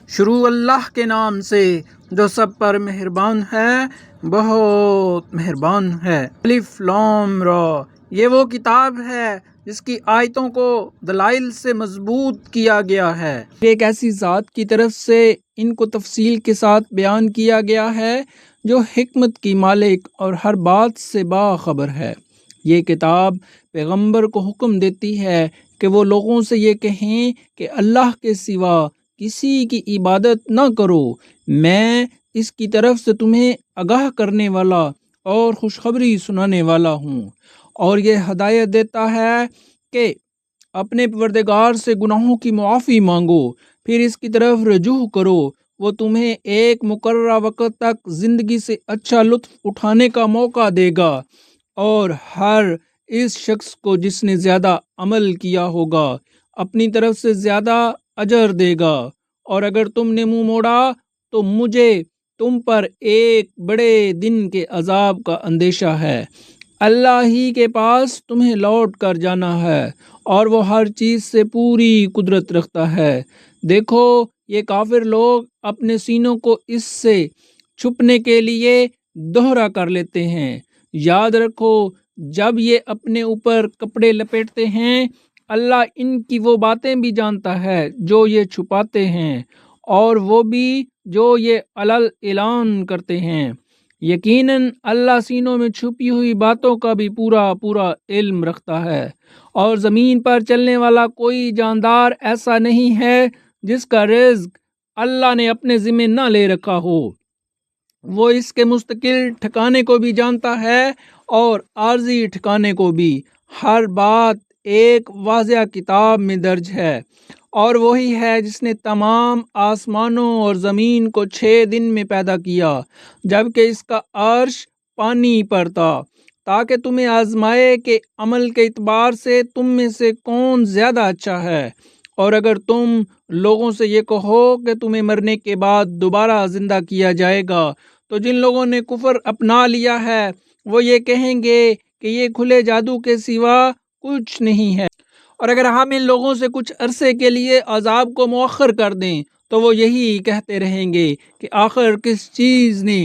شروع اللہ کے نام سے جو سب پر مہربان ہے، بہت مہربان ہے۔ الف لام را، یہ وہ کتاب ہے جس کی آیتوں کو دلائل سے مضبوط کیا گیا ہے۔ ایک ایسی ذات کی طرف سے ان کو تفصیل کے ساتھ بیان کیا گیا ہے جو حکمت کی مالک اور ہر بات سے باخبر ہے۔ یہ کتاب پیغمبر کو حکم دیتی ہے کہ وہ لوگوں سے یہ کہیں کہ اللہ کے سوا کسی کی عبادت نہ کرو، میں اس کی طرف سے تمہیں آگاہ کرنے والا اور خوشخبری سنانے والا ہوں۔ اور یہ ہدایت دیتا ہے کہ اپنے پروردگار سے گناہوں کی معافی مانگو، پھر اس کی طرف رجوع کرو، وہ تمہیں ایک مقررہ وقت تک زندگی سے اچھا لطف اٹھانے کا موقع دے گا، اور ہر اس شخص کو جس نے زیادہ عمل کیا ہوگا اپنی طرف سے زیادہ اجر دے گا۔ اور اگر تم نے منہ موڑا تو مجھے تم پر ایک بڑے دن کے عذاب کا اندیشہ ہے۔ اللہ ہی کے پاس تمہیں لوٹ کر جانا ہے، اور وہ ہر چیز سے پوری قدرت رکھتا ہے۔ دیکھو، یہ کافر لوگ اپنے سینوں کو اس سے چھپنے کے لیے دوہرا کر لیتے ہیں۔ یاد رکھو، جب یہ اپنے اوپر کپڑے لپیٹتے ہیں، اللہ ان کی وہ باتیں بھی جانتا ہے جو یہ چھپاتے ہیں، اور وہ بھی جو یہ اعلان کرتے ہیں۔ یقیناً اللہ سینوں میں چھپی ہوئی باتوں کا بھی پورا علم رکھتا ہے۔ اور زمین پر چلنے والا کوئی جاندار ایسا نہیں ہے جس کا رزق اللہ نے اپنے ذمہ نہ لے رکھا ہو۔ وہ اس کے مستقل ٹھکانے کو بھی جانتا ہے اور عارضی ٹھکانے کو بھی۔ ہر بات ایک واضح کتاب میں درج ہے۔ اور وہی ہے جس نے تمام آسمانوں اور زمین کو 6 دن میں پیدا کیا، جبکہ اس کا عرش پانی پر تھا، تاکہ تمہیں آزمائے کہ عمل کے اعتبار سے تم میں سے کون زیادہ اچھا ہے۔ اور اگر تم لوگوں سے یہ کہو کہ تمہیں مرنے کے بعد دوبارہ زندہ کیا جائے گا، تو جن لوگوں نے کفر اپنا لیا ہے وہ یہ کہیں گے کہ یہ کھلے جادو کے سوا کچھ نہیں ہے۔ اور اگر ہم ان لوگوں سے کچھ عرصے کے لیے عذاب کو مؤخر کر دیں تو وہ یہی کہتے رہیں گے کہ آخر کس چیز نے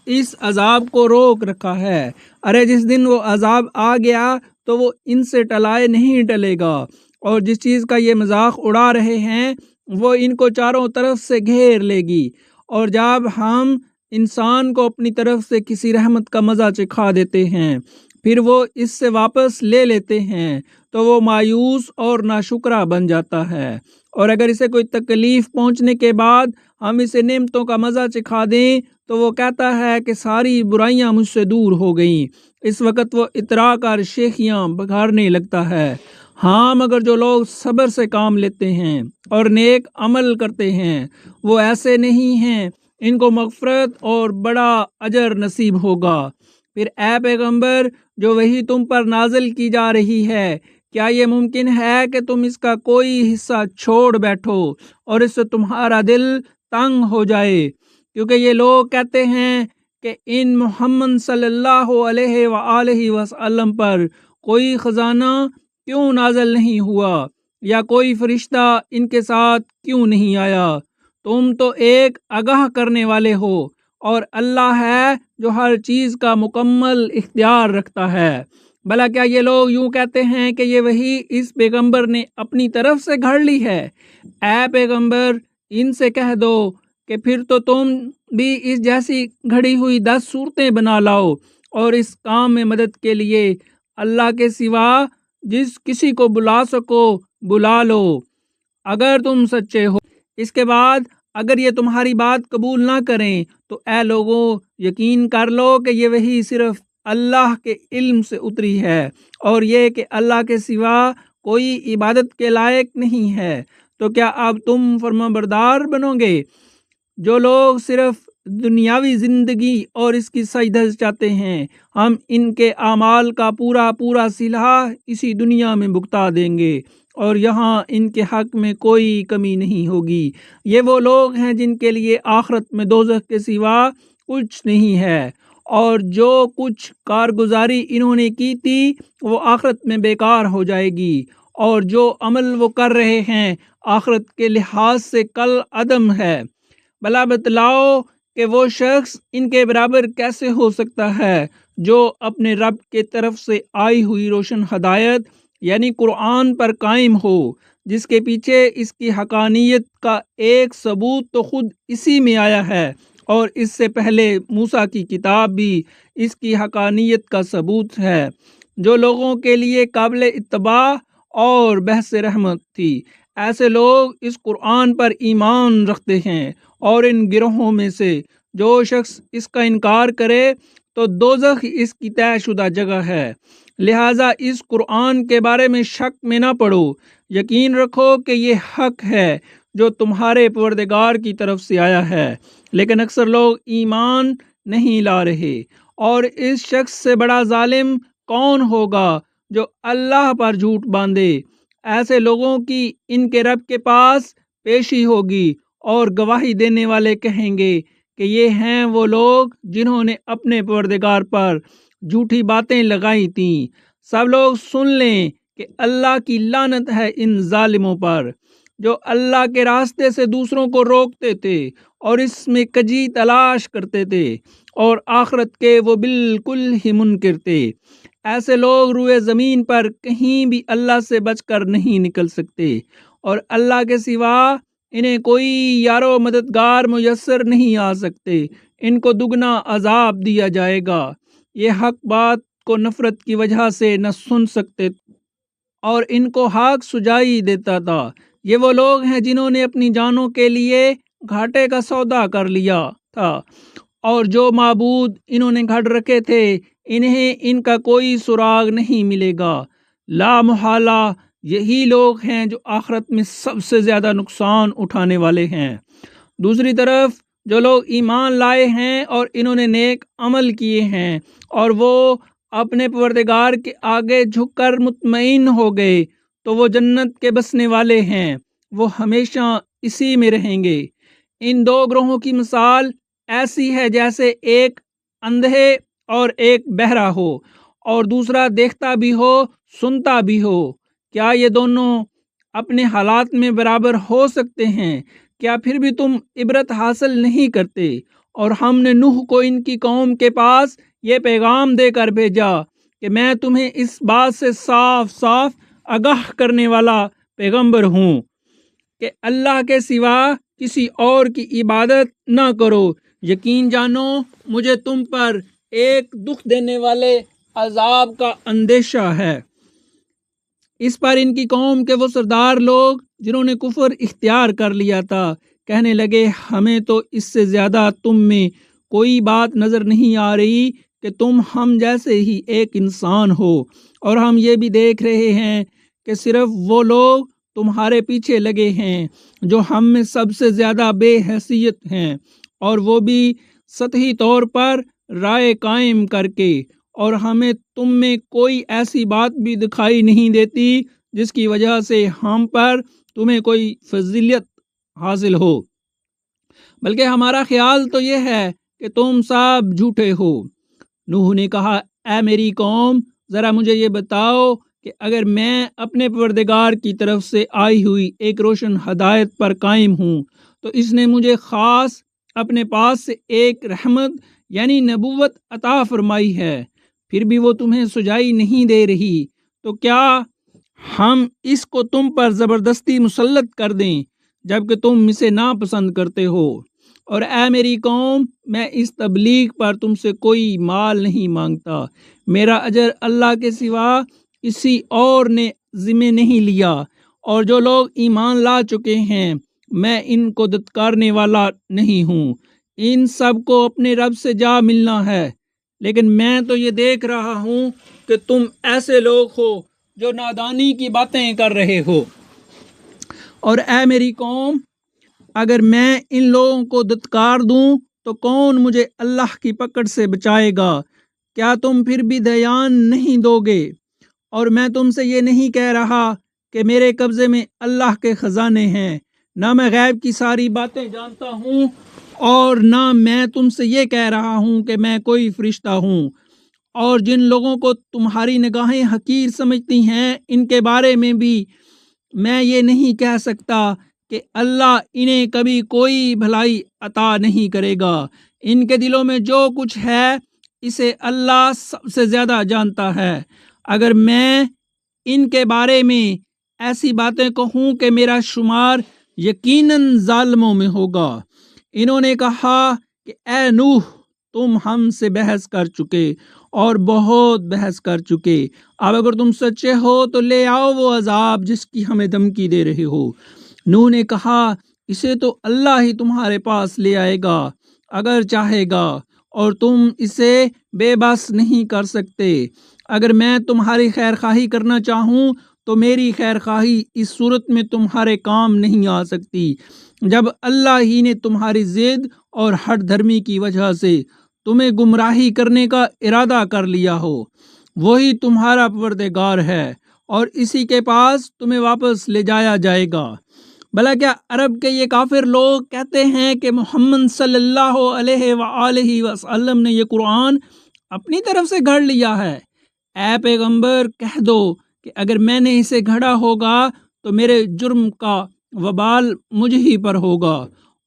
اس عذاب کو روک رکھا ہے۔ ارے جس دن وہ عذاب آ گیا تو وہ ان سے ٹلائے نہیں ٹلے گا، اور جس چیز کا یہ مذاق اڑا رہے ہیں وہ ان کو چاروں طرف سے گھیر لے گی۔ اور جب ہم انسان کو اپنی طرف سے کسی رحمت کا مزہ چکھا دیتے ہیں، پھر وہ اس سے واپس لے لیتے ہیں، تو وہ مایوس اور ناشکرا بن جاتا ہے۔ اور اگر اسے کوئی تکلیف پہنچنے کے بعد ہم اسے نعمتوں کا مزہ چکھا دیں تو وہ کہتا ہے کہ ساری برائیاں مجھ سے دور ہو گئیں۔ اس وقت وہ اترا کر شیخیاں بگھارنے لگتا ہے۔ ہاں، مگر جو لوگ صبر سے کام لیتے ہیں اور نیک عمل کرتے ہیں وہ ایسے نہیں ہیں، ان کو مغفرت اور بڑا اجر نصیب ہوگا۔ پھر اے پیغمبر، جو وحی تم پر نازل کی جا رہی ہے، کیا یہ ممکن ہے کہ تم اس کا کوئی حصہ چھوڑ بیٹھو اور اس سے تمہارا دل تنگ ہو جائے؟ کیونکہ یہ لوگ کہتے ہیں کہ ان محمد صلی اللہ علیہ وآلہ وسلم پر کوئی خزانہ کیوں نازل نہیں ہوا، یا کوئی فرشتہ ان کے ساتھ کیوں نہیں آیا؟ تم تو ایک آگاہ کرنے والے ہو، اور اللہ ہے جو ہر چیز کا مکمل اختیار رکھتا ہے۔ بھلا کیا یہ لوگ یوں کہتے ہیں کہ یہ وحی اس پیغمبر نے اپنی طرف سے گھڑ لی ہے؟ اے پیغمبر، ان سے کہہ دو کہ پھر تو تم بھی اس جیسی گھڑی ہوئی 10 صورتیں بنا لاؤ، اور اس کام میں مدد کے لیے اللہ کے سوا جس کسی کو بلا سکو بلا لو، اگر تم سچے ہو۔ اس کے بعد اگر یہ تمہاری بات قبول نہ کریں تو اے لوگوں، یقین کر لو کہ یہ وحی صرف اللہ کے علم سے اتری ہے، اور یہ کہ اللہ کے سوا کوئی عبادت کے لائق نہیں ہے۔ تو کیا اب تم فرمانبردار بنو گے؟ جو لوگ صرف دنیاوی زندگی اور اس کی سجدھج چاہتے ہیں، ہم ان کے اعمال کا پورا صلہ اسی دنیا میں بھگتا دیں گے، اور یہاں ان کے حق میں کوئی کمی نہیں ہوگی۔ یہ وہ لوگ ہیں جن کے لیے آخرت میں دوزخ کے سوا کچھ نہیں ہے، اور جو کچھ کارگزاری انہوں نے کی تھی وہ آخرت میں بیکار ہو جائے گی، اور جو عمل وہ کر رہے ہیں آخرت کے لحاظ سے کل عدم ہے۔ بھلا بتلاؤ کہ وہ شخص ان کے برابر کیسے ہو سکتا ہے جو اپنے رب کے طرف سے آئی ہوئی روشن ہدایت یعنی قرآن پر قائم ہو، جس کے پیچھے اس کی حقانیت کا ایک ثبوت تو خود اسی میں آیا ہے، اور اس سے پہلے موسیٰ کی کتاب بھی اس کی حقانیت کا ثبوت ہے، جو لوگوں کے لیے قابل اتباع اور بحث رحمت تھی۔ ایسے لوگ اس قرآن پر ایمان رکھتے ہیں، اور ان گروہوں میں سے جو شخص اس کا انکار کرے تو دوزخ اس کی طے شدہ جگہ ہے۔ لہٰذا اس قرآن کے بارے میں شک میں نہ پڑو، یقین رکھو کہ یہ حق ہے جو تمہارے پروردگار کی طرف سے آیا ہے، لیکن اکثر لوگ ایمان نہیں لا رہے۔ اور اس شخص سے بڑا ظالم کون ہوگا جو اللہ پر جھوٹ باندھے؟ ایسے لوگوں کی ان کے رب کے پاس پیشی ہوگی، اور گواہی دینے والے کہیں گے کہ یہ ہیں وہ لوگ جنہوں نے اپنے پروردگار پر جھوٹی باتیں لگائی تھیں۔ سب لوگ سن لیں کہ اللہ کی لعنت ہے ان ظالموں پر، جو اللہ کے راستے سے دوسروں کو روکتے تھے اور اس میں کجی تلاش کرتے تھے، اور آخرت کے وہ بالکل ہی منکر تھے۔ ایسے لوگ روئے زمین پر کہیں بھی اللہ سے بچ کر نہیں نکل سکتے، اور اللہ کے سوا انہیں کوئی یار و مددگار میسر نہیں آ سکتے۔ ان کو دگنا عذاب دیا جائے گا۔ یہ حق بات کو نفرت کی وجہ سے نہ سن سکتے، اور ان کو حق سجائی دیتا تھا۔ یہ وہ لوگ ہیں جنہوں نے اپنی جانوں کے لیے گھاٹے کا سودا کر لیا تھا، اور جو معبود انہوں نے گھڑ رکھے تھے انہیں ان کا کوئی سراغ نہیں ملے گا۔ لا محالہ یہی لوگ ہیں جو آخرت میں سب سے زیادہ نقصان اٹھانے والے ہیں۔ دوسری طرف جو لوگ ایمان لائے ہیں اور انہوں نے نیک عمل کیے ہیں، اور وہ اپنے پروردگار کے آگے جھک کر مطمئن ہو گئے، تو وہ جنت کے بسنے والے ہیں، وہ ہمیشہ اسی میں رہیں گے۔ ان دو گروہوں کی مثال ایسی ہے جیسے ایک اندھے اور ایک بہرا ہو، اور دوسرا دیکھتا بھی ہو سنتا بھی ہو۔ کیا یہ دونوں اپنے حالات میں برابر ہو سکتے ہیں؟ کیا پھر بھی تم عبرت حاصل نہیں کرتے؟ اور ہم نے نوح کو ان کی قوم کے پاس یہ پیغام دے کر بھیجا کہ میں تمہیں اس بات سے صاف صاف آگاہ کرنے والا پیغمبر ہوں کہ اللہ کے سوا کسی اور کی عبادت نہ کرو۔ یقین جانو مجھے تم پر ایک دکھ دینے والے عذاب کا اندیشہ ہے۔ اس پر ان کی قوم کے وہ سردار لوگ جنہوں نے کفر اختیار کر لیا تھا کہنے لگے، ہمیں تو اس سے زیادہ تم میں کوئی بات نظر نہیں آ رہی کہ تم ہم جیسے ہی ایک انسان ہو، اور ہم یہ بھی دیکھ رہے ہیں کہ صرف وہ لوگ تمہارے پیچھے لگے ہیں جو ہم میں سب سے زیادہ بے حیثیت ہیں، اور وہ بھی سطحی طور پر رائے قائم کر کے، اور ہمیں تم میں کوئی ایسی بات بھی دکھائی نہیں دیتی جس کی وجہ سے ہم پر تمہیں کوئی فضیلت حاصل ہو، بلکہ ہمارا خیال تو یہ ہے کہ تم سب جھوٹے ہو۔ نوح نے کہا، اے میری قوم، ذرا مجھے یہ بتاؤ کہ اگر میں اپنے پروردگار کی طرف سے آئی ہوئی ایک روشن ہدایت پر قائم ہوں، تو اس نے مجھے خاص اپنے پاس سے ایک رحمت یعنی نبوت عطا فرمائی ہے، پھر بھی وہ تمہیں سجائی نہیں دے رہی، تو کیا ہم اس کو تم پر زبردستی مسلط کر دیں جبکہ تم اسے ناپسند کرتے ہو؟ اور اے میری قوم، میں اس تبلیغ پر تم سے کوئی مال نہیں مانگتا، میرا اجر اللہ کے سوا کسی اور نے ذمہ نہیں لیا، اور جو لوگ ایمان لا چکے ہیں میں ان کو دتکارنے والا نہیں ہوں۔ ان سب کو اپنے رب سے جا ملنا ہے، لیکن میں تو یہ دیکھ رہا ہوں کہ تم ایسے لوگ ہو جو نادانی کی باتیں کر رہے ہو۔ اور اے میری قوم، اگر میں ان لوگوں کو دتکار دوں تو کون مجھے اللہ کی پکڑ سے بچائے گا؟ کیا تم پھر بھی دھیان نہیں دو گے؟ اور میں تم سے یہ نہیں کہہ رہا کہ میرے قبضے میں اللہ کے خزانے ہیں، نہ میں غیب کی ساری باتیں جانتا ہوں، اور نہ میں تم سے یہ کہہ رہا ہوں کہ میں کوئی فرشتہ ہوں۔ اور جن لوگوں کو تمہاری نگاہیں حقیر سمجھتی ہیں ان کے بارے میں بھی میں یہ نہیں کہہ سکتا کہ اللہ انہیں کبھی کوئی بھلائی عطا نہیں کرے گا۔ ان کے دلوں میں جو کچھ ہے اسے اللہ سب سے زیادہ جانتا ہے۔ اگر میں ان کے بارے میں ایسی باتیں کہوں کہ میرا شمار یقیناً ظالموں میں ہوگا۔ انہوں نے کہا کہ اے نوح، تم ہم سے بحث کر چکے اور بہت بحث کر چکے، اب اگر تم سچے ہو تو لے آؤ وہ عذاب جس کی ہمیں دھمکی دے رہے ہو۔ نوح نے کہا اسے تو اللہ ہی تمہارے پاس لے آئے گا اگر چاہے گا، اور تم اسے بے بس نہیں کر سکتے۔ اگر میں تمہاری خیر خواہی کرنا چاہوں تو میری خیر خواہی اس صورت میں تمہارے کام نہیں آ سکتی جب اللہ ہی نے تمہاری ضد اور ہٹ دھرمی کی وجہ سے تمہیں گمراہی کرنے کا ارادہ کر لیا ہو۔ وہی تمہارا پروردگار ہے اور اسی کے پاس تمہیں واپس لے جایا جائے گا۔ بھلا کیا عرب کے یہ کافر لوگ کہتے ہیں کہ محمد صلی اللہ علیہ وآلہ وسلم نے یہ قرآن اپنی طرف سے گھڑ لیا ہے؟ اے پیغمبر کہہ دو کہ اگر میں نے اسے گھڑا ہوگا تو میرے جرم کا وبال مجھ ہی پر ہوگا،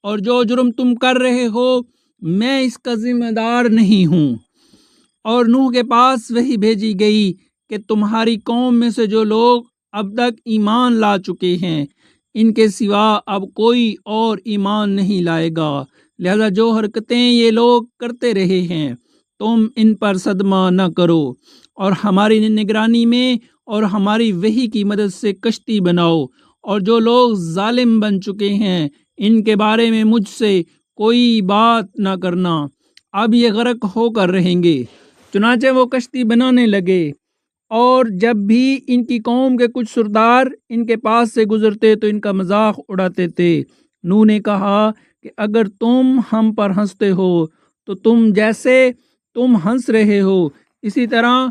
اور جو جرم تم کر رہے ہو میں اس کا ذمہ دار نہیں ہوں۔ اور نوح کے پاس وحی بھیجی گئی کہ تمہاری قوم میں سے جو لوگ اب تک ایمان لا چکے ہیں ان کے سوا اب کوئی اور ایمان نہیں لائے گا، لہذا جو حرکتیں یہ لوگ کرتے رہے ہیں تم ان پر صدمہ نہ کرو، اور ہماری نگرانی میں اور ہماری وحی کی مدد سے کشتی بناؤ، اور جو لوگ ظالم بن چکے ہیں ان کے بارے میں مجھ سے کوئی بات نہ کرنا، اب یہ غرق ہو کر رہیں گے۔ چنانچہ وہ کشتی بنانے لگے، اور جب بھی ان کی قوم کے کچھ سردار ان کے پاس سے گزرتے تو ان کا مذاق اڑاتے تھے۔ نوح نے کہا کہ اگر تم ہم پر ہنستے ہو تو جیسے تم ہنس رہے ہو اسی طرح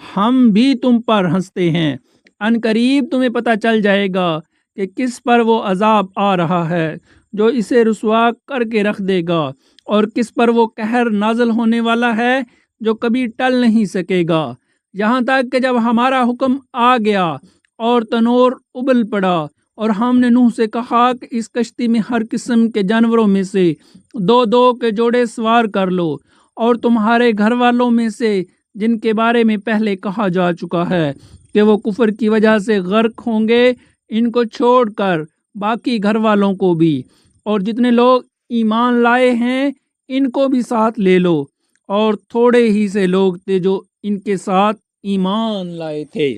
ہم بھی تم پر ہنستے ہیں۔ ان قریب تمہیں پتہ چل جائے گا کہ کس پر وہ عذاب آ رہا ہے جو اسے رسوا کر کے رکھ دے گا، اور کس پر وہ قہر نازل ہونے والا ہے جو کبھی ٹل نہیں سکے گا، یہاں تک کہ جب ہمارا حکم آ گیا اور تنور ابل پڑا اور ہم نے نوح سے کہا کہ اس کشتی میں ہر قسم کے جانوروں میں سے 2 کے جوڑے سوار کر لو، اور تمہارے گھر والوں میں سے جن کے بارے میں پہلے کہا جا چکا ہے کہ وہ کفر کی وجہ سے غرق ہوں گے ان کو چھوڑ کر باقی گھر والوں کو بھی، اور جتنے لوگ ایمان لائے ہیں ان کو بھی ساتھ لے لو، اور تھوڑے ہی سے لوگ تھے جو ان کے ساتھ ایمان لائے تھے۔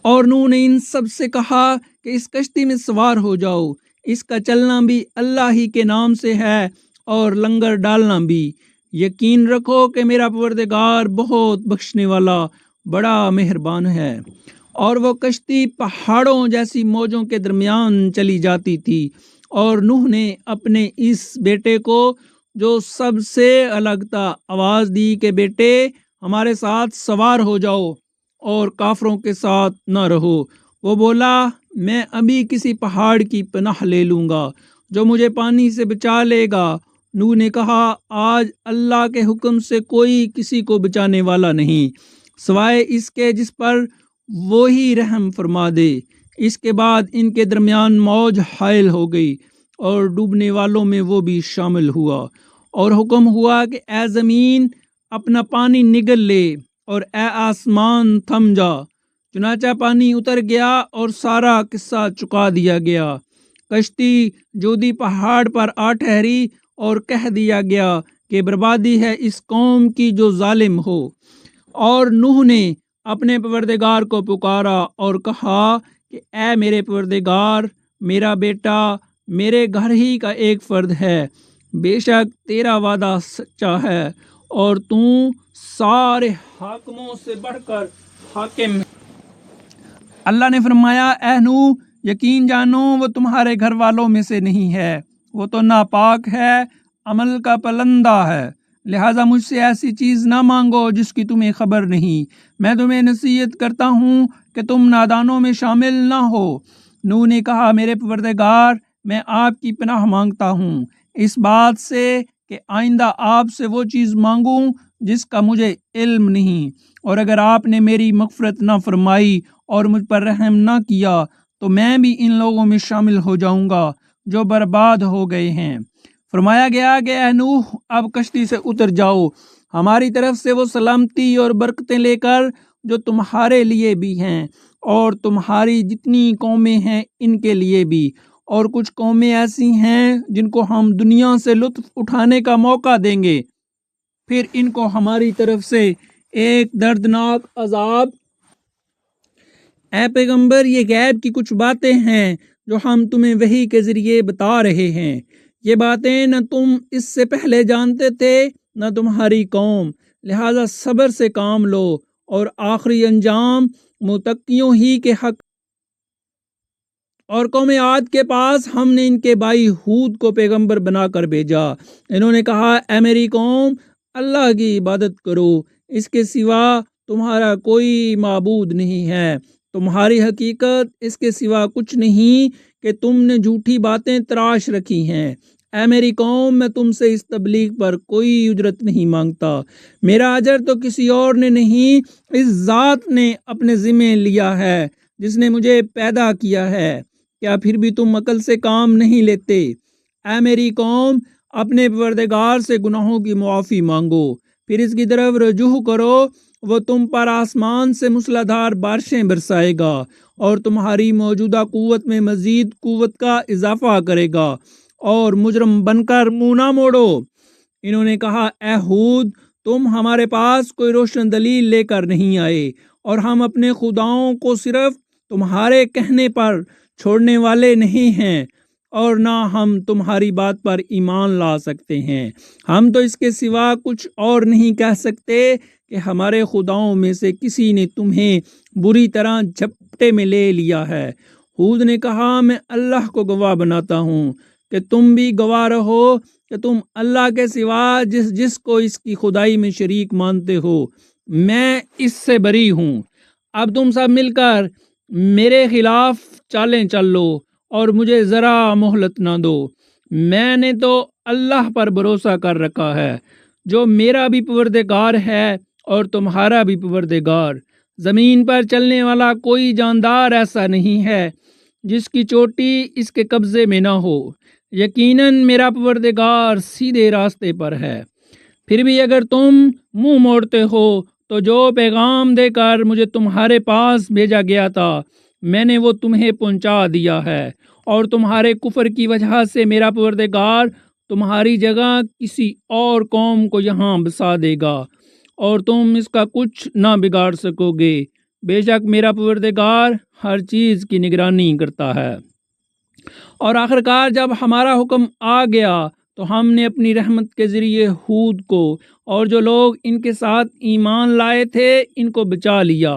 اور نوح نے ان سب سے کہا کہ اس کشتی میں سوار ہو جاؤ، اس کا چلنا بھی اللہ ہی کے نام سے ہے اور لنگر ڈالنا بھی، یقین رکھو کہ میرا پروردگار بہت بخشنے والا بڑا مہربان ہے۔ اور وہ کشتی پہاڑوں جیسی موجوں کے درمیان چلی جاتی تھی، اور نوح نے اپنے اس بیٹے کو جو سب سے الگ تھا آواز دی کہ بیٹے ہمارے ساتھ سوار ہو جاؤ اور کافروں کے ساتھ نہ رہو۔ وہ بولا میں ابھی کسی پہاڑ کی پناہ لے لوں گا جو مجھے پانی سے بچا لے گا۔ نوح نے کہا آج اللہ کے حکم سے کوئی کسی کو بچانے والا نہیں سوائے اس کے جس پر وہی رحم فرما دے۔ اس کے بعد ان کے درمیان موج حائل ہو گئی اور ڈوبنے والوں میں وہ بھی شامل ہوا، اور حکم ہوا کہ اے زمین اپنا پانی نگل لے اور اے آسمان تھم جا۔ چنانچہ پانی اتر گیا اور سارا قصہ چکا دیا گیا۔ کشتی جودی پہاڑ پر آ ٹھہری اور کہہ دیا گیا کہ بربادی ہے اس قوم کی جو ظالم ہو۔ اور نوح نے اپنے پروردگار کو پکارا اور کہا کہ اے میرے پروردگار، میرا بیٹا میرے گھر ہی کا ایک فرد ہے، بے شک تیرا وعدہ سچا ہے اور تو سارے حاکموں سے بڑھ کر حاکم ہے۔ اللہ نے فرمایا اے نوح یقین جانو وہ تمہارے گھر والوں میں سے نہیں ہے، وہ تو ناپاک ہے، عمل کا پلندہ ہے، لہٰذا مجھ سے ایسی چیز نہ مانگو جس کی تمہیں خبر نہیں۔ میں تمہیں نصیحت کرتا ہوں کہ تم نادانوں میں شامل نہ ہو۔ نوح نے کہا میرے پروردگار میں آپ کی پناہ مانگتا ہوں اس بات سے کہ آئندہ آپ سے وہ چیز مانگوں جس کا مجھے علم نہیں، اور اگر آپ نے میری مغفرت نہ فرمائی اور مجھ پر رحم نہ کیا تو میں بھی ان لوگوں میں شامل ہو جاؤں گا جو برباد ہو گئے ہیں۔ فرمایا گیا کہ اے نوح اب کشتی سے اتر جاؤ ہماری طرف سے وہ سلامتی اور برکتیں لے کر جو تمہارے لیے بھی ہیں اور تمہاری جتنی قومیں ہیں ان کے لیے بھی، اور کچھ قومیں ایسی ہیں جن کو ہم دنیا سے لطف اٹھانے کا موقع دیں گے، پھر ان کو ہماری طرف سے ایک دردناک عذاب۔ اے پیغمبر یہ غیب کی کچھ باتیں ہیں جو ہم تمہیں وحی کے ذریعے بتا رہے ہیں، یہ باتیں نہ تم اس سے پہلے جانتے تھے نہ تمہاری قوم، لہذا صبر سے کام لو اور آخری انجام متقیوں ہی کے حق۔ اور قوم عاد کے پاس ہم نے ان کے بھائی ہود کو پیغمبر بنا کر بھیجا، انہوں نے کہا اے میری قوم اللہ کی عبادت کرو، اس کے سوا تمہارا کوئی معبود نہیں ہے، تمہاری حقیقت اس کے سوا کچھ نہیں کہ تم نے جھوٹی باتیں تراش رکھی ہیں۔ اے میری قوم میں تم سے اس تبلیغ پر کوئی اجرت نہیں مانگتا، میرا اجر تو کسی اور نے نہیں اس ذات نے اپنے ذمہ لیا ہے جس نے مجھے پیدا کیا ہے، کیا پھر بھی تم عقل سے کام نہیں لیتے؟ اے میری قوم اپنے پروردگار سے گناہوں کی معافی مانگو، پھر اس کی طرف رجوع کرو، وہ تم پر آسمان سے موسلادھار بارشیں برسائے گا اور تمہاری موجودہ قوت میں مزید قوت کا اضافہ کرے گا، اور مجرم بن کر منہ نہ موڑو۔ انہوں نے کہا اے ہود تم ہمارے پاس کوئی روشن دلیل لے کر نہیں آئے، اور ہم اپنے خداؤں کو صرف تمہارے کہنے پر چھوڑنے والے نہیں ہیں، اور نہ ہم تمہاری بات پر ایمان لا سکتے ہیں، ہم تو اس کے سوا کچھ اور نہیں کہہ سکتے کہ ہمارے خداؤں میں سے کسی نے تمہیں بری طرح جھپٹے میں لے لیا ہے۔ ہود نے کہا میں اللہ کو گواہ بناتا ہوں کہ تم بھی گواہ رہو کہ تم اللہ کے سوا جس کو اس کی خدائی میں شریک مانتے ہو میں اس سے بری ہوں، اب تم سب مل کر میرے خلاف چالیں چل لو اور مجھے ذرا مہلت نہ دو، میں نے تو اللہ پر بھروسہ کر رکھا ہے جو میرا بھی پروردگار ہے اور تمہارا بھی پروردگار، زمین پر چلنے والا کوئی جاندار ایسا نہیں ہے جس کی چوٹی اس کے قبضے میں نہ ہو، یقیناً میرا پروردگار سیدھے راستے پر ہے۔ پھر بھی اگر تم منہ موڑتے ہو تو جو پیغام دے کر مجھے تمہارے پاس بھیجا گیا تھا میں نے وہ تمہیں پہنچا دیا ہے، اور تمہارے کفر کی وجہ سے میرا پروردگار تمہاری جگہ کسی اور قوم کو یہاں بسا دے گا اور تم اس کا کچھ نہ بگاڑ سکو گے، بے شک میرا پروردگار ہر چیز کی نگرانی کرتا ہے۔ اور آخرکار جب ہمارا حکم آ گیا تو ہم نے اپنی رحمت کے ذریعے ہود کو اور جو لوگ ان کے ساتھ ایمان لائے تھے ان کو بچا لیا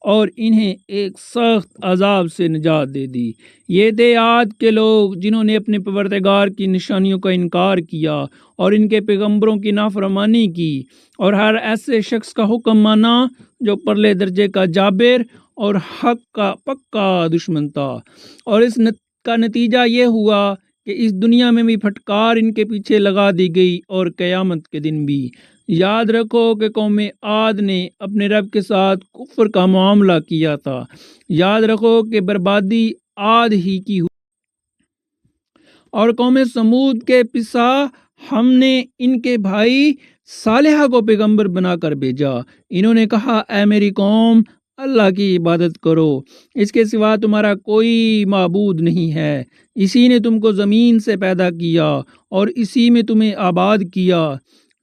اور انہیں ایک سخت عذاب سے نجات دے دی۔ یہ تھے عاد کے لوگ جنہوں نے اپنے پروردگار کی نشانیوں کا انکار کیا اور ان کے پیغمبروں کی نافرمانی کی، اور ہر ایسے شخص کا حکم مانا جو پرلے درجے کا جابر اور حق کا پکا دشمن تھا، اور اس کا نتیجہ یہ ہوا کہ اس دنیا میں بھی پھٹکار ان کے پیچھے لگا دی گئی اور قیامت کے دن بھی۔ یاد رکھو کہ قوم عاد نے اپنے رب کے ساتھ کفر کا معاملہ کیا تھا، یاد رکھو کہ بربادی عاد ہی کی ہوئی۔ اور قوم سمود کے پسا ہم نے ان کے بھائی صالح کو پیغمبر بنا کر بھیجا، انہوں نے کہا اے میری قوم اللہ کی عبادت کرو، اس کے سوا تمہارا کوئی معبود نہیں ہے، اسی نے تم کو زمین سے پیدا کیا اور اسی میں تمہیں آباد کیا،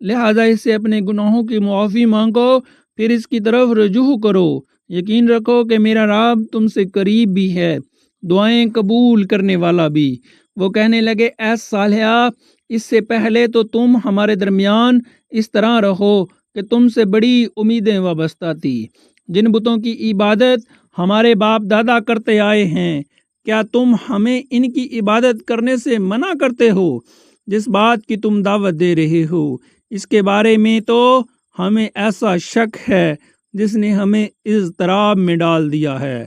لہذا اس سے اپنے گناہوں کی معافی مانگو، پھر اس کی طرف رجوع کرو، یقین رکھو کہ میرا رب تم سے قریب بھی ہے، دعائیں قبول کرنے والا بھی۔ وہ کہنے لگے اے صالحہ اس سے پہلے تو تم ہمارے درمیان اس طرح رہو کہ تم سے بڑی امیدیں وابستہ تھی، جن بتوں کی عبادت ہمارے باپ دادا کرتے آئے ہیں، کیا تم ہمیں ان کی عبادت کرنے سے منع کرتے ہو؟ جس بات کی تم دعوت دے رہے ہو اس کے بارے میں تو ہمیں ایسا شک ہے جس نے ہمیں اضطراب میں ڈال دیا ہے۔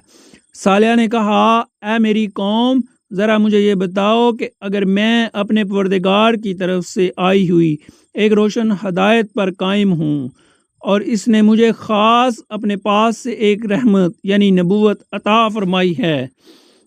صالح نے کہا اے میری قوم ذرا مجھے یہ بتاؤ کہ اگر میں اپنے پروردگار کی طرف سے آئی ہوئی ایک روشن ہدایت پر قائم ہوں اور اس نے مجھے خاص اپنے پاس سے ایک رحمت یعنی نبوت عطا فرمائی ہے،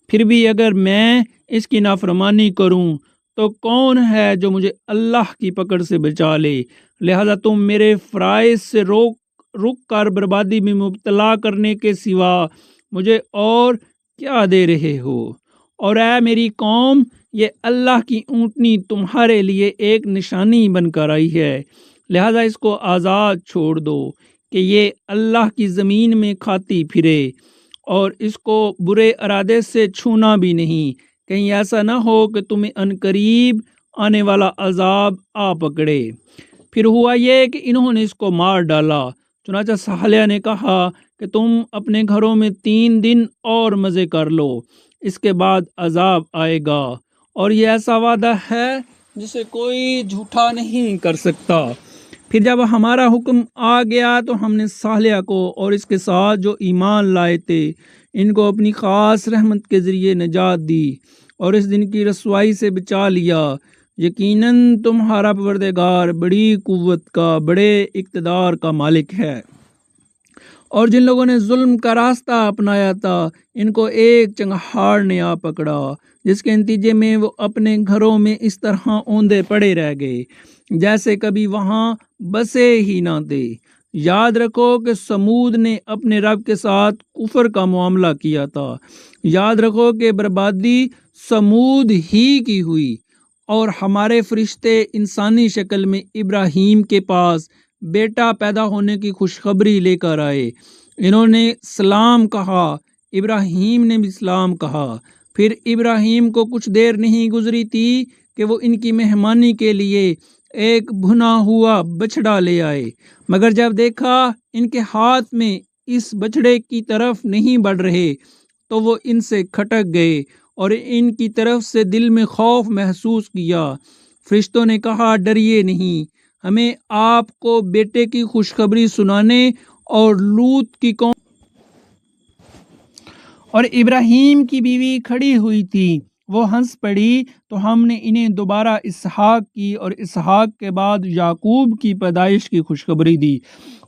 پھر بھی اگر میں اس کی نافرمانی کروں تو کون ہے جو مجھے اللہ کی پکڑ سے بچا لے؟ لہذا تم میرے فرائض سے رک کر بربادی میں مبتلا کرنے کے سوا مجھے اور کیا دے رہے ہو؟ اور اے میری قوم، یہ اللہ کی اونٹنی تمہارے لیے ایک نشانی بن کر آئی ہے، لہذا اس کو آزاد چھوڑ دو کہ یہ اللہ کی زمین میں کھاتی پھرے، اور اس کو برے ارادے سے چھونا بھی نہیں، کہیں ایسا نہ ہو کہ تمہیں عنقریب آنے والا عذاب آ پکڑے۔ پھر ہوا یہ کہ انہوں نے اس کو مار ڈالا۔ چنانچہ صالح نے کہا کہ تم اپنے گھروں میں 3 دن اور مزے کر لو، اس کے بعد عذاب آئے گا، اور یہ ایسا وعدہ ہے جسے کوئی جھوٹا نہیں کر سکتا۔ پھر جب ہمارا حکم آ گیا تو ہم نے صالح کو اور اس کے ساتھ جو ایمان لائے تھے ان کو اپنی خاص رحمت کے ذریعے نجات دی اور اس دن کی رسوائی سے بچا لیا۔ یقیناً تمہارا پروردگار بڑی قوت کا، بڑے اقتدار کا مالک ہے۔ اور جن لوگوں نے ظلم کا راستہ اپنایا تھا ان کو ایک چنگھاڑ نے آ پکڑا، جس کے نتیجے میں وہ اپنے گھروں میں اس طرح اوندے پڑے رہ گئے جیسے کبھی وہاں بسے ہی نہ تھے۔ یاد رکھو کہ سمود نے اپنے رب کے ساتھ کفر کا معاملہ کیا تھا۔ یاد رکھو کہ بربادی سمود ہی کی ہوئی، اور ہمارے فرشتے انسانی شکل میں ابراہیم کے پاس بیٹا پیدا ہونے کی خوشخبری لے کر آئے۔ انہوں نے سلام کہا، ابراہیم نے بھی سلام کہا۔ پھر ابراہیم کو کچھ دیر نہیں گزری تھی کہ وہ ان کی مہمانی کے لیے ایک بھنا ہوا بچڑا لے آئے، مگر جب دیکھا ان کے ہاتھ میں اس بچڑے کی طرف نہیں بڑھ رہے تو وہ ان سے کھٹک گئے اور ان کی طرف سے دل میں خوف محسوس کیا۔ فرشتوں نے کہا، ڈریے نہیں، ہمیں آپ کو بیٹے کی خوشخبری سنانے اور لوط کی قوم اور ابراہیم کی بیوی کھڑی ہوئی تھی، وہ ہنس پڑی تو ہم نے انہیں دوبارہ اسحاق کی اور اسحاق کے بعد یعقوب کی پیدائش کی خوشخبری دی۔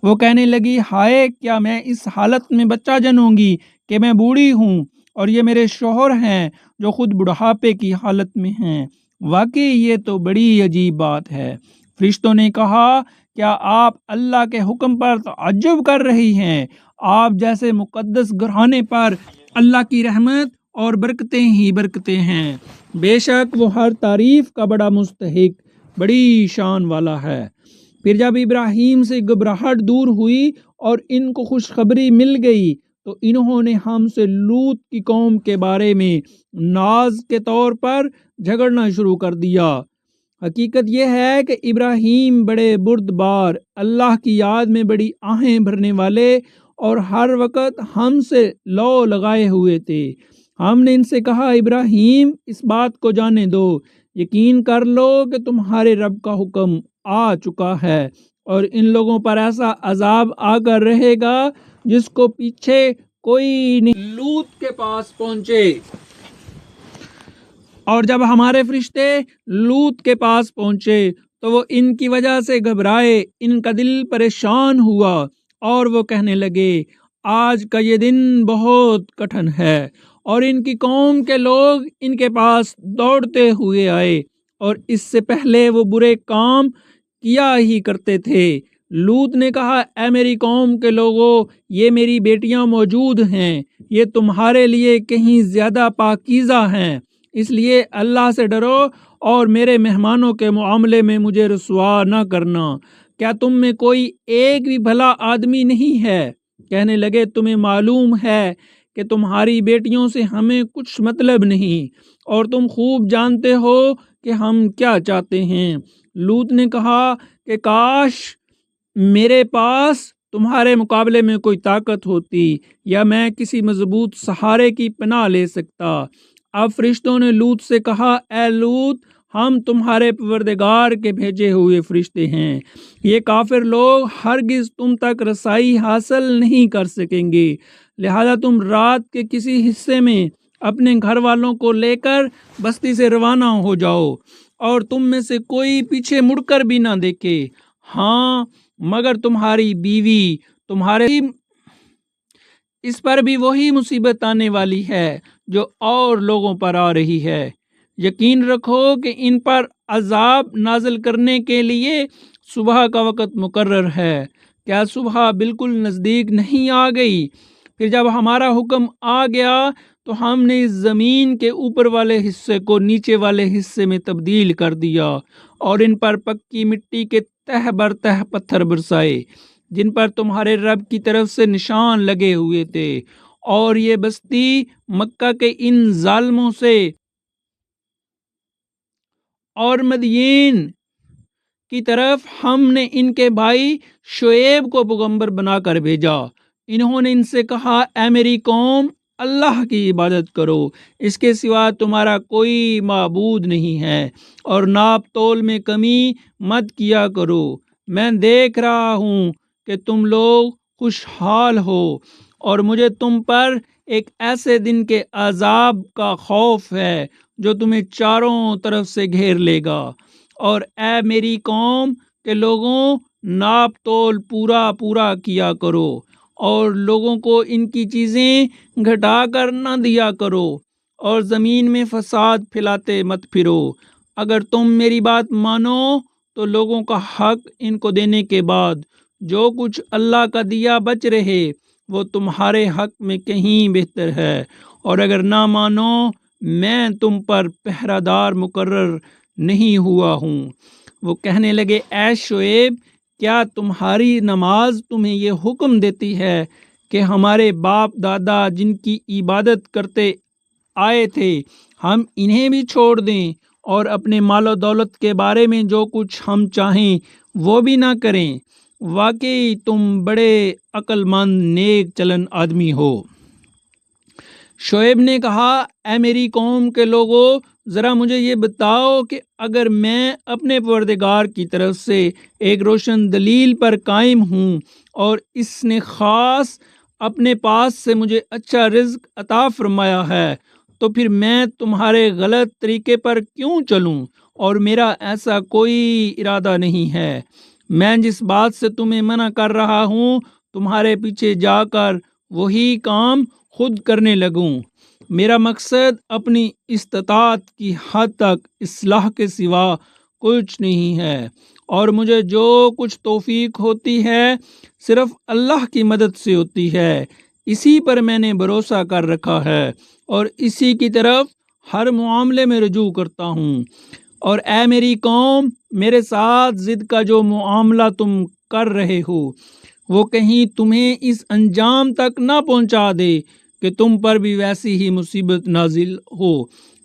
وہ کہنے لگی، ہائے، کیا میں اس حالت میں بچہ جنوں گی کہ میں بوڑھی ہوں، اور یہ میرے شوہر ہیں جو خود بڑھاپے کی حالت میں ہیں؟ واقعی یہ تو بڑی عجیب بات ہے۔ فرشتوں نے کہا، کیا آپ اللہ کے حکم پر تعجب کر رہی ہیں؟ آپ جیسے مقدس گھرانے پر اللہ کی رحمت اور برکتیں ہی برکتیں ہیں، بے شک وہ ہر تعریف کا بڑا مستحق، بڑی شان والا ہے۔ پھر جب ابراہیم سے گھبراہٹ دور ہوئی اور ان کو خوشخبری مل گئی تو انہوں نے ہم سے لوط کی قوم کے بارے میں ناز کے طور پر جھگڑنا شروع کر دیا۔ حقیقت یہ ہے کہ ابراہیم بڑے بردبار، اللہ کی یاد میں بڑی آہیں بھرنے والے اور ہر وقت ہم سے لو لگائے ہوئے تھے۔ ہم نے ان سے کہا، ابراہیم، اس بات کو جانے دو، یقین کر لو کہ تمہارے رب کا حکم آ چکا ہے اور ان لوگوں پر ایسا عذاب آ کر رہے گا جس کو پیچھے کوئی نہیں۔ لوط کے پاس پہنچے، اور جب ہمارے فرشتے لوط کے پاس پہنچے تو وہ ان کی وجہ سے گھبرائے، ان کا دل پریشان ہوا اور وہ کہنے لگے، آج کا یہ دن بہت کٹھن ہے۔ اور ان کی قوم کے لوگ ان کے پاس دوڑتے ہوئے آئے اور اس سے پہلے وہ برے کام کیا ہی کرتے تھے۔ لوط نے کہا، اے میری قوم کے لوگوں، یہ میری بیٹیاں موجود ہیں، یہ تمہارے لیے کہیں زیادہ پاکیزہ ہیں، اس لیے اللہ سے ڈرو اور میرے مہمانوں کے معاملے میں مجھے رسوا نہ کرنا۔ کیا تم میں کوئی ایک بھی بھلا آدمی نہیں ہے؟ کہنے لگے، تمہیں معلوم ہے کہ تمہاری بیٹیوں سے ہمیں کچھ مطلب نہیں، اور تم خوب جانتے ہو کہ ہم کیا چاہتے ہیں۔ لوط نے کہا کہ کاش میرے پاس تمہارے مقابلے میں کوئی طاقت ہوتی یا میں کسی مضبوط سہارے کی پناہ لے سکتا۔ اب فرشتوں نے لوط سے کہا، اے لوط، ہم تمہارے پروردگار کے بھیجے ہوئے فرشتے ہیں، یہ کافر لوگ ہرگز تم تک رسائی حاصل نہیں کر سکیں گے، لہذا تم رات کے کسی حصے میں اپنے گھر والوں کو لے کر بستی سے روانہ ہو جاؤ، اور تم میں سے کوئی پیچھے مڑ کر بھی نہ دیکھے، ہاں مگر تمہاری بیوی، تمہارے اس پر بھی وہی مصیبت آنے والی ہے جو اور لوگوں پر آ رہی ہے۔ یقین رکھو کہ ان پر عذاب نازل کرنے کے لیے صبح کا وقت مقرر ہے۔ کیا صبح بالکل نزدیک نہیں آ گئی؟ پھر جب ہمارا حکم آ گیا تو ہم نے اس زمین کے اوپر والے حصے کو نیچے والے حصے میں تبدیل کر دیا اور ان پر پکی مٹی کے تہ بر تہ پتھر برسائے جن پر تمہارے رب کی طرف سے نشان لگے ہوئے تھے، اور یہ بستی مکہ کے ان ظالموں سے اور مدین کی طرف ہم نے ان کے بھائی شعیب کو پیغمبر بنا کر بھیجا۔ انہوں نے ان سے کہا، اے میری قوم، اللہ کی عبادت کرو، اس کے سوا تمہارا کوئی معبود نہیں ہے، اور ناپ تول میں کمی مت کیا کرو۔ میں دیکھ رہا ہوں کہ تم لوگ خوشحال ہو، اور مجھے تم پر ایک ایسے دن کے عذاب کا خوف ہے جو تمہیں چاروں طرف سے گھیر لے گا۔ اور اے میری قوم کے لوگوں، ناپ تول پورا کیا کرو، اور لوگوں کو ان کی چیزیں گھٹا کر نہ دیا کرو، اور زمین میں فساد پھیلاتے مت پھرو۔ اگر تم میری بات مانو تو لوگوں کا حق ان کو دینے کے بعد جو کچھ اللہ کا دیا بچ رہے وہ تمہارے حق میں کہیں بہتر ہے، اور اگر نہ مانو میں تم پر پہرہ دار مقرر نہیں ہوا ہوں۔ وہ کہنے لگے، اے شعیب، کیا تمہاری نماز تمہیں یہ حکم دیتی ہے کہ ہمارے باپ دادا جن کی عبادت کرتے آئے تھے ہم انہیں بھی چھوڑ دیں اور اپنے مال و دولت کے بارے میں جو کچھ ہم چاہیں وہ بھی نہ کریں؟ واقعی تم بڑے عقل مند نیک چلن آدمی ہو۔ شعیب نے کہا، اے میری قوم کے لوگوں، ذرا مجھے یہ بتاؤ کہ اگر میں اپنے پروردگار کی طرف سے ایک روشن دلیل پر قائم ہوں اور اس نے خاص اپنے پاس سے مجھے اچھا رزق عطا فرمایا ہے تو پھر میں تمہارے غلط طریقے پر کیوں چلوں؟ اور میرا ایسا کوئی ارادہ نہیں ہے۔ میں جس بات سے تمہیں منع کر رہا ہوں تمہارے پیچھے جا کر وہی کام خود کرنے لگوں۔ میرا مقصد اپنی استطاعت کی حد تک اصلاح کے سوا کچھ نہیں ہے، اور مجھے جو کچھ توفیق ہوتی ہے صرف اللہ کی مدد سے ہوتی ہے۔ اسی پر میں نے بھروسہ کر رکھا ہے اور اسی کی طرف ہر معاملے میں رجوع کرتا ہوں۔ اور اے میری قوم، میرے ساتھ ضد کا جو معاملہ تم کر رہے ہو وہ کہیں تمہیں اس انجام تک نہ پہنچا دے کہ تم پر بھی ویسی ہی مصیبت نازل ہو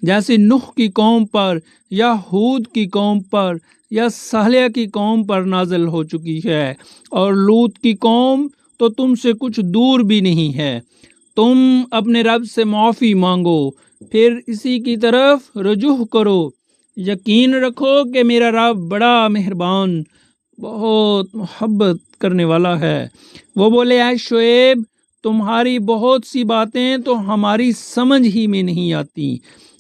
جیسے نوح کی قوم پر یا ہود کی قوم پر یا صالح کی قوم پر نازل ہو چکی ہے، اور لوط کی قوم تو تم سے کچھ دور بھی نہیں ہے۔ تم اپنے رب سے معافی مانگو، پھر اسی کی طرف رجوع کرو۔ یقین رکھو کہ میرا رب بڑا مہربان، بہت محبت کرنے والا ہے۔ وہ بولے، اے شعیب، تمہاری بہت سی باتیں تو ہماری سمجھ ہی میں نہیں آتی،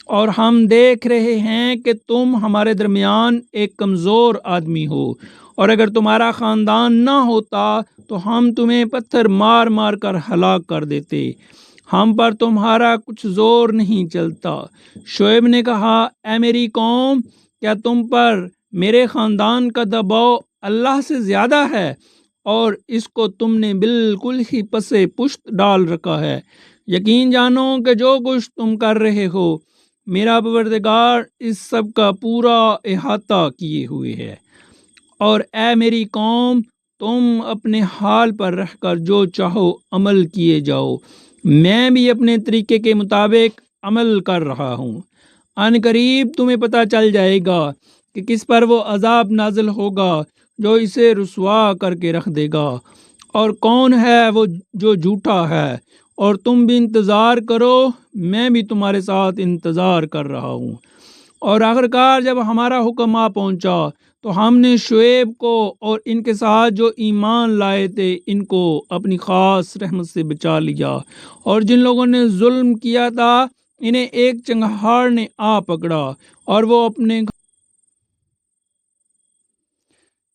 اور ہم دیکھ رہے ہیں کہ تم ہمارے درمیان ایک کمزور آدمی ہو، اور اگر تمہارا خاندان نہ ہوتا تو ہم تمہیں پتھر مار مار کر ہلاک کر دیتے۔ ہم پر تمہارا کچھ زور نہیں چلتا۔ شعیب نے کہا، اے میری قوم، کیا تم پر میرے خاندان کا دباؤ اللہ سے زیادہ ہے؟ اور اس کو تم نے بالکل ہی پسے پشت ڈال رکھا ہے۔ یقین جانو کہ جو کچھ تم کر رہے ہو میرا پروردگار اس سب کا پورا احاطہ کیے ہوئے ہے۔ اور اے میری قوم، تم اپنے حال پر رہ کر جو چاہو عمل کیے جاؤ، میں بھی اپنے طریقے کے مطابق عمل کر رہا ہوں۔ ان قریب تمہیں پتہ چل جائے گا کہ کس پر وہ عذاب نازل ہوگا جو اسے رسوا کر کے رکھ دے گا، اور کون ہے وہ جو جھوٹا ہے، اور تم بھی انتظار کرو، میں بھی تمہارے ساتھ انتظار کر رہا ہوں۔ اور آخرکار جب ہمارا حکم آ پہنچا تو ہم نے شعیب کو اور ان کے ساتھ جو ایمان لائے تھے ان کو اپنی خاص رحمت سے بچا لیا، اور جن لوگوں نے ظلم کیا تھا انہیں ایک چنگھاڑ نے آ پکڑا اور وہ اپنے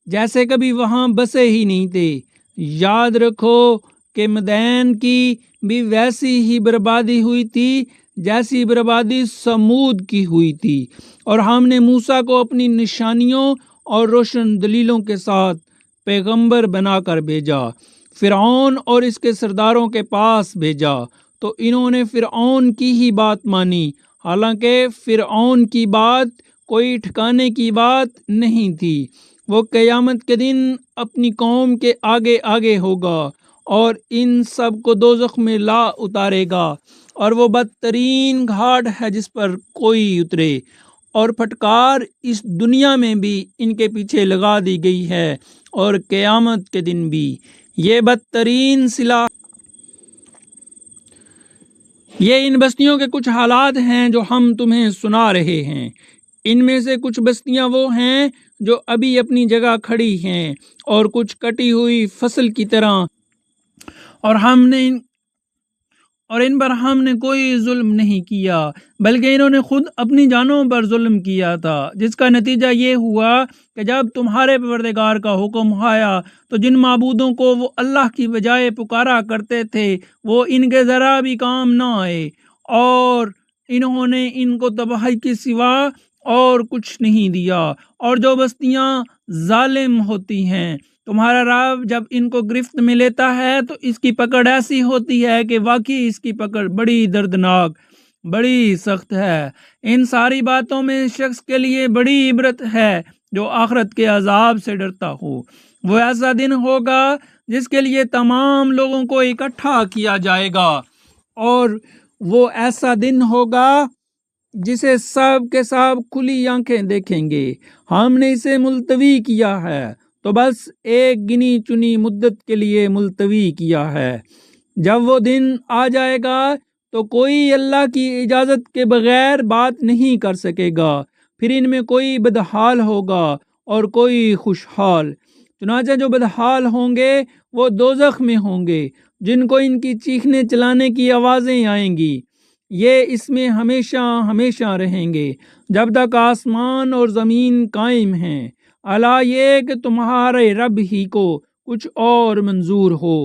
جیسے کبھی وہاں بسے ہی نہیں تھے۔ یاد رکھو کہ مدین کی بھی ویسی ہی بربادی ہوئی تھی جیسی بربادی سمود کی ہوئی تھی، اور ہم نے موسیٰ کو اپنی نشانیوں اور روشن دلیلوں کے ساتھ پیغمبر بنا کر بھیجا، فرعون اور اس کے سرداروں کے پاس بھیجا، تو انہوں نے فرعون کی ہی بات مانی، حالانکہ فرعون کی بات کوئی ٹھکانے کی بات نہیں تھی۔ وہ قیامت کے دن اپنی قوم کے آگے آگے ہوگا اور ان سب کو دوزخ میں لا اتارے گا، اور وہ بدترین گھاٹ ہے جس پر کوئی اترے، اور پھٹکار اس دنیا میں بھی ان کے پیچھے لگا دی گئی ہے اور قیامت کے دن بھی۔ یہ بدترین صلہ، یہ ان بستیوں کے کچھ حالات ہیں جو ہم تمہیں سنا رہے ہیں۔ ان میں سے کچھ بستیاں وہ ہیں جو ابھی اپنی جگہ کھڑی ہیں اور کچھ کٹی ہوئی فصل کی طرح، اور ان پر ہم نے کوئی ظلم نہیں کیا، بلکہ انہوں نے خود اپنی جانوں پر ظلم کیا تھا، جس کا نتیجہ یہ ہوا کہ جب تمہارے پروردگار کا حکم آیا تو جن معبودوں کو وہ اللہ کی بجائے پکارا کرتے تھے وہ ان کے ذرا بھی کام نہ آئے، اور انہوں نے ان کو تباہی کے سوا اور کچھ نہیں دیا۔ اور جو بستیاں ظالم ہوتی ہیں، تمہارا رب جب ان کو گرفت میں لیتا ہے تو اس کی پکڑ ایسی ہوتی ہے کہ واقعی اس کی پکڑ بڑی دردناک، بڑی سخت ہے۔ ان ساری باتوں میں شخص کے لیے بڑی عبرت ہے جو آخرت کے عذاب سے ڈرتا ہو۔ وہ ایسا دن ہوگا جس کے لیے تمام لوگوں کو اکٹھا کیا جائے گا، اور وہ ایسا دن ہوگا جسے سب کے سب کھلی آنکھیں دیکھیں گے۔ ہم نے اسے ملتوی کیا ہے تو بس ایک گنی چنی مدت کے لیے ملتوی کیا ہے۔ جب وہ دن آ جائے گا تو کوئی اللہ کی اجازت کے بغیر بات نہیں کر سکے گا، پھر ان میں کوئی بدحال ہوگا اور کوئی خوشحال۔ چنانچہ جو بدحال ہوں گے وہ دوزخ میں ہوں گے، جن کو ان کی چیخنے چلانے کی آوازیں آئیں گی۔ یہ اس میں ہمیشہ ہمیشہ رہیں گے جب تک آسمان اور زمین قائم ہیں، الا یہ کہ تمہارے رب ہی کو کچھ اور منظور ہو۔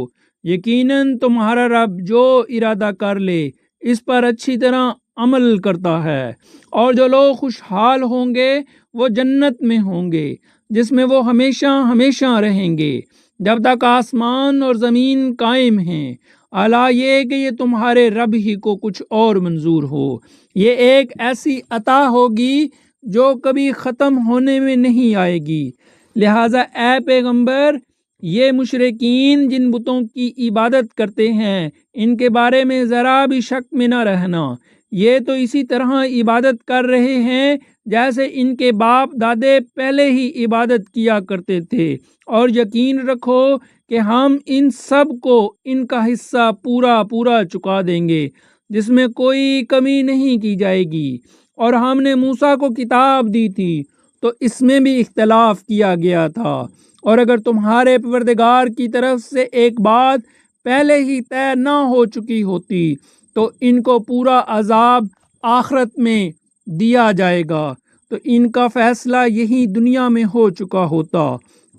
یقیناً تمہارا رب جو ارادہ کر لے اس پر اچھی طرح عمل کرتا ہے۔ اور جو لوگ خوشحال ہوں گے وہ جنت میں ہوں گے جس میں وہ ہمیشہ ہمیشہ رہیں گے جب تک آسمان اور زمین قائم ہیں، الا یہ کہ یہ تمہارے رب ہی کو کچھ اور منظور ہو۔ یہ ایک ایسی عطا ہوگی جو کبھی ختم ہونے میں نہیں آئے گی، لہٰذا اے پیغمبر یہ مشرکین جن بتوں کی عبادت کرتے ہیں ان کے بارے میں ذرا بھی شک میں نہ رہنا۔ یہ تو اسی طرح عبادت کر رہے ہیں جیسے ان کے باپ دادے پہلے ہی عبادت کیا کرتے تھے، اور یقین رکھو کہ ہم ان سب کو ان کا حصہ پورا پورا چکا دیں گے، جس میں کوئی کمی نہیں کی جائے گی۔ اور ہم نے موسیٰ کو کتاب دی تھی تو اس میں بھی اختلاف کیا گیا تھا، اور اگر تمہارے پروردگار کی طرف سے ایک بات پہلے ہی طے نہ ہو چکی ہوتی تو ان کو پورا عذاب آخرت میں دیا جائے گا، تو ان کا فیصلہ یہی دنیا میں ہو چکا ہوتا،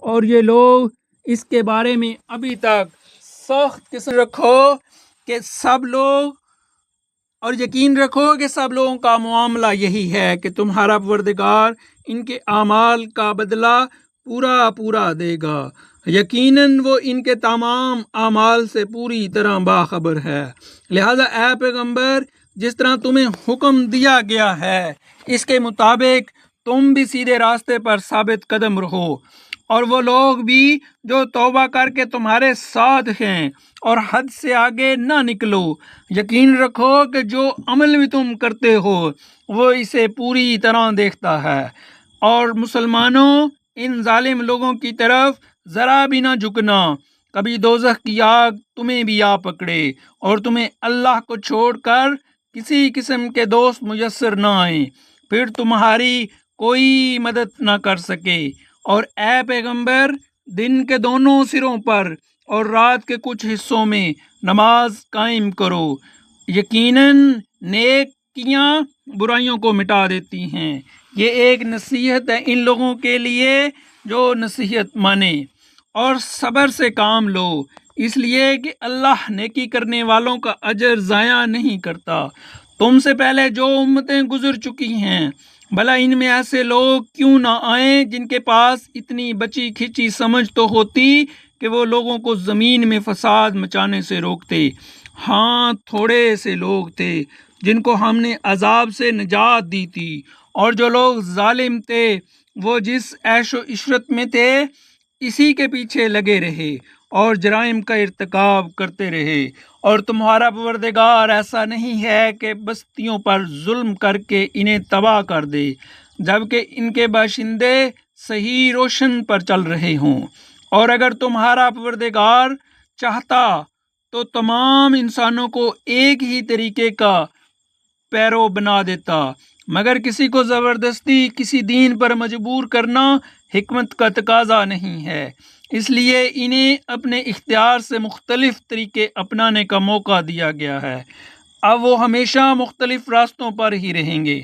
اور یہ لوگ اس کے بارے میں ابھی تک سخت قسم رکھو کہ سب لوگ، اور یقین رکھو کہ سب لوگوں کا معاملہ یہی ہے کہ تمہارا پروردگار ان کے اعمال کا بدلہ پورا پورا دے گا۔ یقیناً وہ ان کے تمام اعمال سے پوری طرح باخبر ہے۔ لہذا اے پیغمبر جس طرح تمہیں حکم دیا گیا ہے اس کے مطابق تم بھی سیدھے راستے پر ثابت قدم رہو، اور وہ لوگ بھی جو توبہ کر کے تمہارے ساتھ ہیں، اور حد سے آگے نہ نکلو۔ یقین رکھو کہ جو عمل بھی تم کرتے ہو وہ اسے پوری طرح دیکھتا ہے۔ اور مسلمانوں ان ظالم لوگوں کی طرف ذرا بھی نہ جھکنا، کبھی دوزخ کی آگ تمہیں بھی آ پکڑے اور تمہیں اللہ کو چھوڑ کر کسی قسم کے دوست میسر نہ آئیں، پھر تمہاری کوئی مدد نہ کر سکے۔ اور اے پیغمبر دن کے دونوں سروں پر اور رات کے کچھ حصوں میں نماز قائم کرو، یقیناً نیکیاں برائیوں کو مٹا دیتی ہیں۔ یہ ایک نصیحت ہے ان لوگوں کے لیے جو نصیحت مانے، اور صبر سے کام لو، اس لیے کہ اللہ نیکی کرنے والوں کا اجر ضائع نہیں کرتا۔ تم سے پہلے جو امتیں گزر چکی ہیں، بھلا ان میں ایسے لوگ کیوں نہ آئیں جن کے پاس اتنی بچی کھچی سمجھ تو ہوتی کہ وہ لوگوں کو زمین میں فساد مچانے سے روکتے۔ ہاں، تھوڑے سے لوگ تھے جن کو ہم نے عذاب سے نجات دی تھی، اور جو لوگ ظالم تھے وہ جس عیش و عشرت میں تھے اسی کے پیچھے لگے رہے اور جرائم کا ارتکاب کرتے رہے۔ اور تمہارا پروردگار ایسا نہیں ہے کہ بستیوں پر ظلم کر کے انہیں تباہ کر دے جبکہ ان کے باشندے صحیح روشن پر چل رہے ہوں۔ اور اگر تمہارا پروردگار چاہتا تو تمام انسانوں کو ایک ہی طریقے کا پیرو بنا دیتا، مگر کسی کو زبردستی کسی دین پر مجبور کرنا حکمت کا تقاضا نہیں ہے، اس لیے انہیں اپنے اختیار سے مختلف طریقے اپنانے کا موقع دیا گیا ہے۔ اب وہ ہمیشہ مختلف راستوں پر ہی رہیں گے،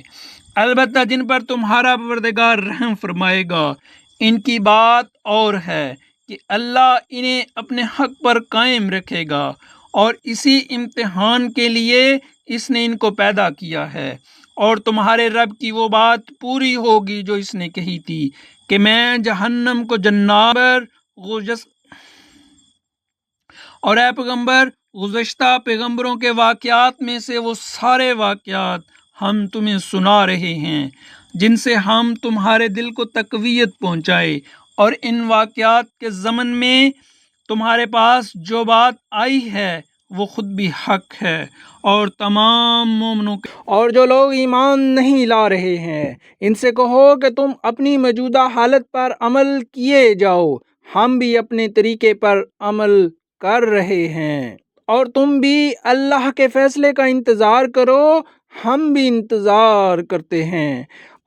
البتہ جن پر تمہارا پروردگار رحم فرمائے گا۔ ان کی بات اور ہے کہ اللہ انہیں اپنے حق پر قائم رکھے گا، اور اسی امتحان کے لیے اس نے ان کو پیدا کیا ہے۔ اور تمہارے رب کی وہ بات پوری ہوگی جو اس نے کہی تھی کہ میں جہنم کو جنات اور اے پیغمبر، گزشتہ پیغمبروں کے واقعات میں سے وہ سارے واقعات ہم تمہیں سنا رہے ہیں جن سے ہم تمہارے دل کو تقویت پہنچائے، اور ان واقعات کے ضمن میں تمہارے پاس جو بات آئی ہے وہ خود بھی حق ہے، اور تمام مومنوں کے اور جو لوگ ایمان نہیں لا رہے ہیں ان سے کہو کہ تم اپنی موجودہ حالت پر عمل کیے جاؤ، ہم بھی اپنے طریقے پر عمل کر رہے ہیں، اور تم بھی اللہ کے فیصلے کا انتظار کرو، ہم بھی انتظار کرتے ہیں۔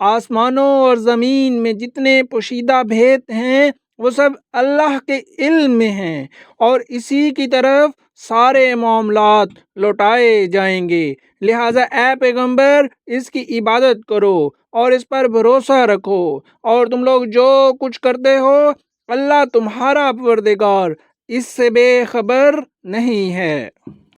آسمانوں اور زمین میں جتنے پوشیدہ بھید ہیں وہ سب اللہ کے علم میں ہیں، اور اسی کی طرف سارے معاملات لوٹائے جائیں گے، لہٰذا اے پیغمبر اس کی عبادت کرو اور اس پر بھروسہ رکھو، اور تم لوگ جو کچھ کرتے ہو اللہ تمہارا پروردگار اس سے بے خبر نہیں ہے۔